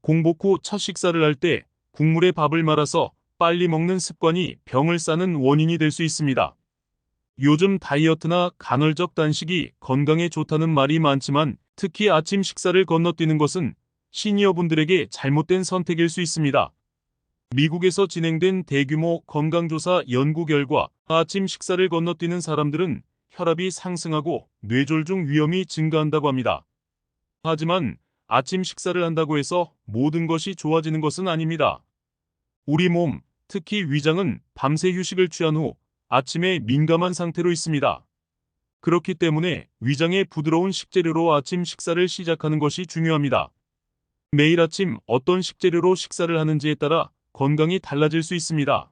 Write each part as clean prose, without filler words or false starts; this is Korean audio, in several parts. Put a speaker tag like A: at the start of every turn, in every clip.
A: 공복 후 첫 식사를 할 때 국물에 밥을 말아서 빨리 먹는 습관이 병을 싸는 원인이 될 수 있습니다. 요즘 다이어트나 간헐적 단식이 건강에 좋다는 말이 많지만 특히 아침 식사를 건너뛰는 것은 시니어분들에게 잘못된 선택일 수 있습니다. 미국에서 진행된 대규모 건강조사 연구 결과 아침 식사를 건너뛰는 사람들은 혈압이 상승하고 뇌졸중 위험이 증가한다고 합니다. 하지만 아침 식사를 한다고 해서 모든 것이 좋아지는 것은 아닙니다. 우리 몸, 특히 위장은 밤새 휴식을 취한 후 아침에 민감한 상태로 있습니다. 그렇기 때문에 위장에 부드러운 식재료로 아침 식사를 시작하는 것이 중요합니다. 매일 아침 어떤 식재료로 식사를 하는지에 따라 건강이 달라질 수 있습니다.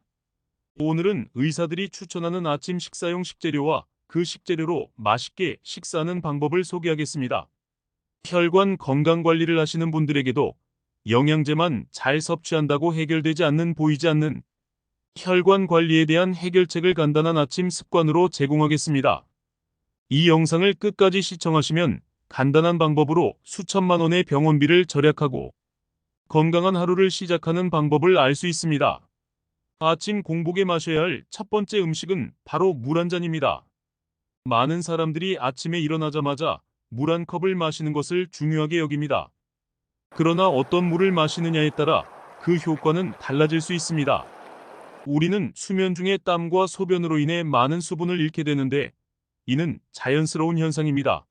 A: 오늘은 의사들이 추천하는 아침 식사용 식재료와 그 식재료로 맛있게 식사하는 방법을 소개하겠습니다. 혈관 건강 관리를 하시는 분들에게도 영양제만 잘 섭취한다고 해결되지 않는 보이지 않는 혈관 관리에 대한 해결책을 간단한 아침 습관으로 제공하겠습니다. 이 영상을 끝까지 시청하시면 간단한 방법으로 수천만 원의 병원비를 절약하고 건강한 하루를 시작하는 방법을 알 수 있습니다. 아침 공복에 마셔야 할 첫 번째 음식은 바로 물 한 잔입니다. 많은 사람들이 아침에 일어나자마자 물 한 컵을 마시는 것을 중요하게 여깁니다. 그러나 어떤 물을 마시느냐에 따라 그 효과는 달라질 수 있습니다. 우리는 수면 중에 땀과 소변으로 인해 많은 수분을 잃게 되는데 이는 자연스러운 현상입니다.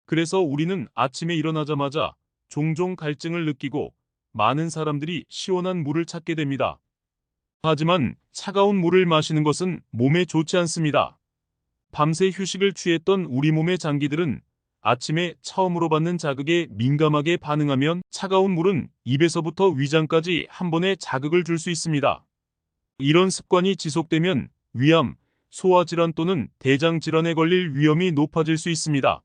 A: 그래서 우리는 아침에 일어나자마자 종종 갈증을 느끼고 많은 사람들이 시원한 물을 찾게 됩니다. 하지만 차가운 물을 마시는 것은 몸에 좋지 않습니다. 밤새 휴식을 취했던 우리 몸의 장기들은 아침에 처음으로 받는 자극에 민감하게 반응하면 차가운 물은 입에서부터 위장까지 한 번에 자극을 줄 수 있습니다. 이런 습관이 지속되면 위암, 소화질환 또는 대장질환에 걸릴 위험이 높아질 수 있습니다.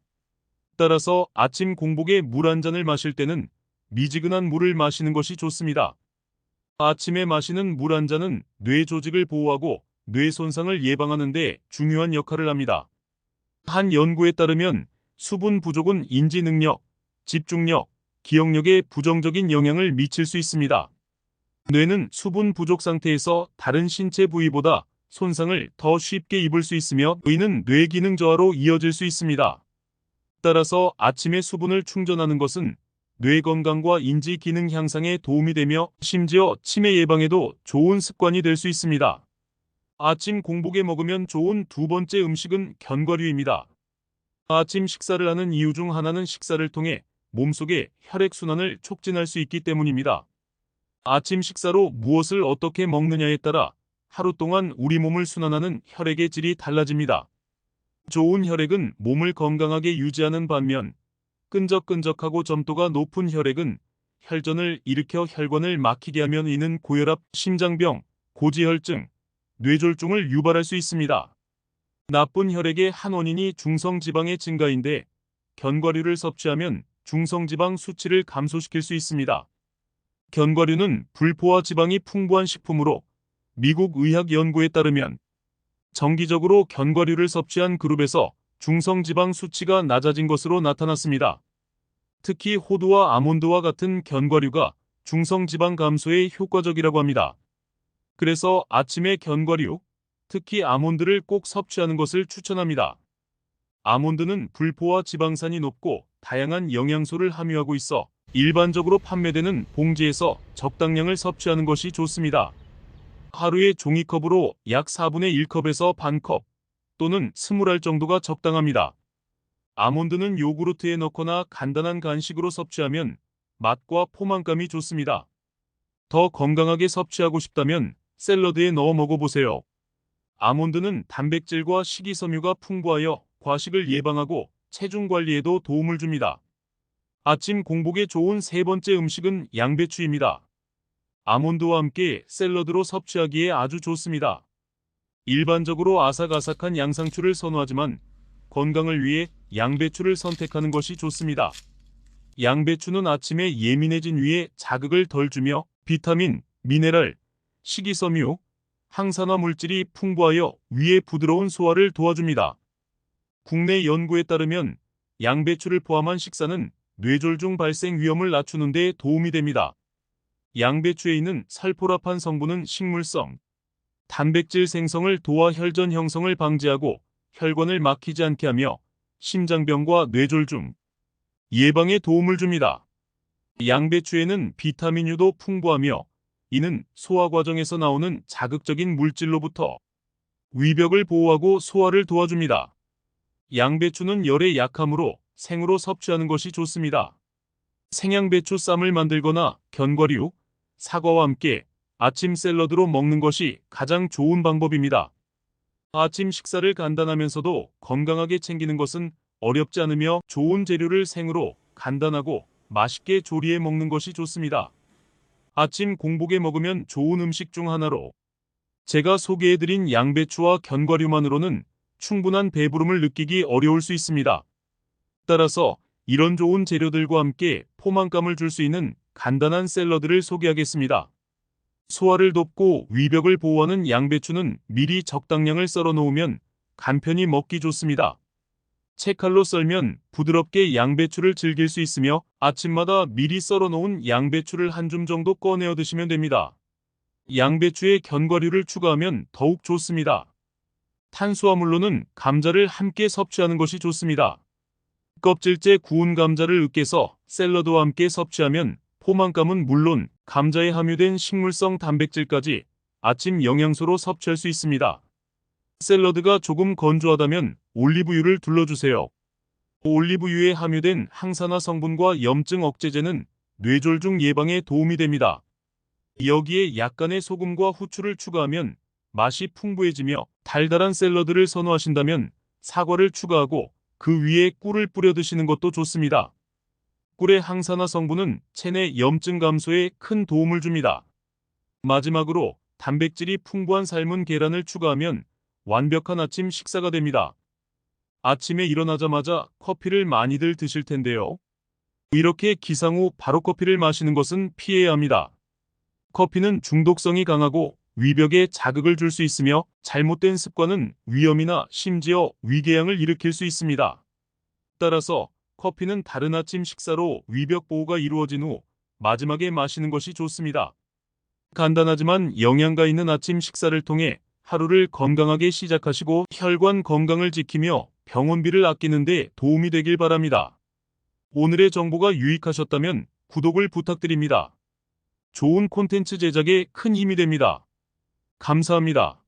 A: 따라서 아침 공복에 물 한 잔을 마실 때는 미지근한 물을 마시는 것이 좋습니다. 아침에 마시는 물 한 잔은 뇌 조직을 보호하고 뇌 손상을 예방하는 데 중요한 역할을 합니다. 한 연구에 따르면 수분 부족은 인지 능력, 집중력, 기억력에 부정적인 영향을 미칠 수 있습니다. 뇌는 수분 부족 상태에서 다른 신체 부위보다 손상을 더 쉽게 입을 수 있으며 이는 뇌 기능 저하로 이어질 수 있습니다. 따라서 아침에 수분을 충전하는 것은 뇌 건강과 인지 기능 향상에 도움이 되며 심지어 치매 예방에도 좋은 습관이 될 수 있습니다. 아침 공복에 먹으면 좋은 두 번째 음식은 견과류입니다. 아침 식사를 하는 이유 중 하나는 식사를 통해 몸속의 혈액순환을 촉진할 수 있기 때문입니다. 아침 식사로 무엇을 어떻게 먹느냐에 따라 하루 동안 우리 몸을 순환하는 혈액의 질이 달라집니다. 좋은 혈액은 몸을 건강하게 유지하는 반면 끈적끈적하고 점도가 높은 혈액은 혈전을 일으켜 혈관을 막히게 하면 이는 고혈압, 심장병, 고지혈증, 뇌졸중을 유발할 수 있습니다. 나쁜 혈액의 한 원인이 중성지방의 증가인데 견과류를 섭취하면 중성지방 수치를 감소시킬 수 있습니다. 견과류는 불포화 지방이 풍부한 식품으로 미국 의학 연구에 따르면 정기적으로 견과류를 섭취한 그룹에서 중성지방 수치가 낮아진 것으로 나타났습니다. 특히 호두와 아몬드와 같은 견과류가 중성지방 감소에 효과적이라고 합니다. 그래서 아침에 견과류, 특히 아몬드를 꼭 섭취하는 것을 추천합니다. 아몬드는 불포화 지방산이 높고 다양한 영양소를 함유하고 있어 일반적으로 판매되는 봉지에서 적당량을 섭취하는 것이 좋습니다. 하루에 종이컵으로 약 4분의 1컵에서 반컵 또는 20알 정도가 적당합니다. 아몬드는 요구르트에 넣거나 간단한 간식으로 섭취하면 맛과 포만감이 좋습니다. 더 건강하게 섭취하고 싶다면 샐러드에 넣어 먹어보세요. 아몬드는 단백질과 식이섬유가 풍부하여 과식을 예방하고 체중 관리에도 도움을 줍니다. 아침 공복에 좋은 세 번째 음식은 양배추입니다. 아몬드와 함께 샐러드로 섭취하기에 아주 좋습니다. 일반적으로 아삭아삭한 양상추를 선호하지만 건강을 위해 양배추를 선택하는 것이 좋습니다. 양배추는 아침에 예민해진 위에 자극을 덜 주며 비타민, 미네랄, 식이섬유, 항산화 물질이 풍부하여 위의 부드러운 소화를 도와줍니다. 국내 연구에 따르면 양배추를 포함한 식사는 뇌졸중 발생 위험을 낮추는 데 도움이 됩니다. 양배추에 있는 살포라판 성분은 식물성, 단백질 생성을 도와 혈전 형성을 방지하고 혈관을 막히지 않게 하며 심장병과 뇌졸중 예방에 도움을 줍니다. 양배추에는 비타민유도 풍부하며 이는 소화 과정에서 나오는 자극적인 물질로부터 위벽을 보호하고 소화를 도와줍니다. 양배추는 열에 약하므로 생으로 섭취하는 것이 좋습니다. 생양배추 쌈을 만들거나 견과류, 사과와 함께 아침 샐러드로 먹는 것이 가장 좋은 방법입니다. 아침 식사를 간단하면서도 건강하게 챙기는 것은 어렵지 않으며 좋은 재료를 생으로 간단하고 맛있게 조리해 먹는 것이 좋습니다. 아침 공복에 먹으면 좋은 음식 중 하나로 제가 소개해드린 양배추와 견과류만으로는 충분한 배부름을 느끼기 어려울 수 있습니다. 따라서 이런 좋은 재료들과 함께 포만감을 줄 수 있는 간단한 샐러드를 소개하겠습니다. 소화를 돕고 위벽을 보호하는 양배추는 미리 적당량을 썰어 놓으면 간편히 먹기 좋습니다. 채칼로 썰면 부드럽게 양배추를 즐길 수 있으며 아침마다 미리 썰어 놓은 양배추를 한 줌 정도 꺼내어 드시면 됩니다. 양배추에 견과류를 추가하면 더욱 좋습니다. 탄수화물로는 감자를 함께 섭취하는 것이 좋습니다. 껍질째 구운 감자를 으깨서 샐러드와 함께 섭취하면 포만감은 물론 감자에 함유된 식물성 단백질까지 아침 영양소로 섭취할 수 있습니다. 샐러드가 조금 건조하다면 올리브유를 둘러주세요. 올리브유에 함유된 항산화 성분과 염증 억제제는 뇌졸중 예방에 도움이 됩니다. 여기에 약간의 소금과 후추를 추가하면 맛이 풍부해지며 달달한 샐러드를 선호하신다면 사과를 추가하고 그 위에 꿀을 뿌려 드시는 것도 좋습니다. 꿀의 항산화 성분은 체내 염증 감소에 큰 도움을 줍니다. 마지막으로 단백질이 풍부한 삶은 계란을 추가하면 완벽한 아침 식사가 됩니다. 아침에 일어나자마자 커피를 많이들 드실 텐데요. 이렇게 기상 후 바로 커피를 마시는 것은 피해야 합니다. 커피는 중독성이 강하고 위벽에 자극을 줄 수 있으며 잘못된 습관은 위염이나 심지어 위궤양을 일으킬 수 있습니다. 따라서 커피는 다른 아침 식사로 위벽 보호가 이루어진 후 마지막에 마시는 것이 좋습니다. 간단하지만 영양가 있는 아침 식사를 통해 하루를 건강하게 시작하시고 혈관 건강을 지키며 병원비를 아끼는 데 도움이 되길 바랍니다. 오늘의 정보가 유익하셨다면 구독을 부탁드립니다. 좋은 콘텐츠 제작에 큰 힘이 됩니다. 감사합니다.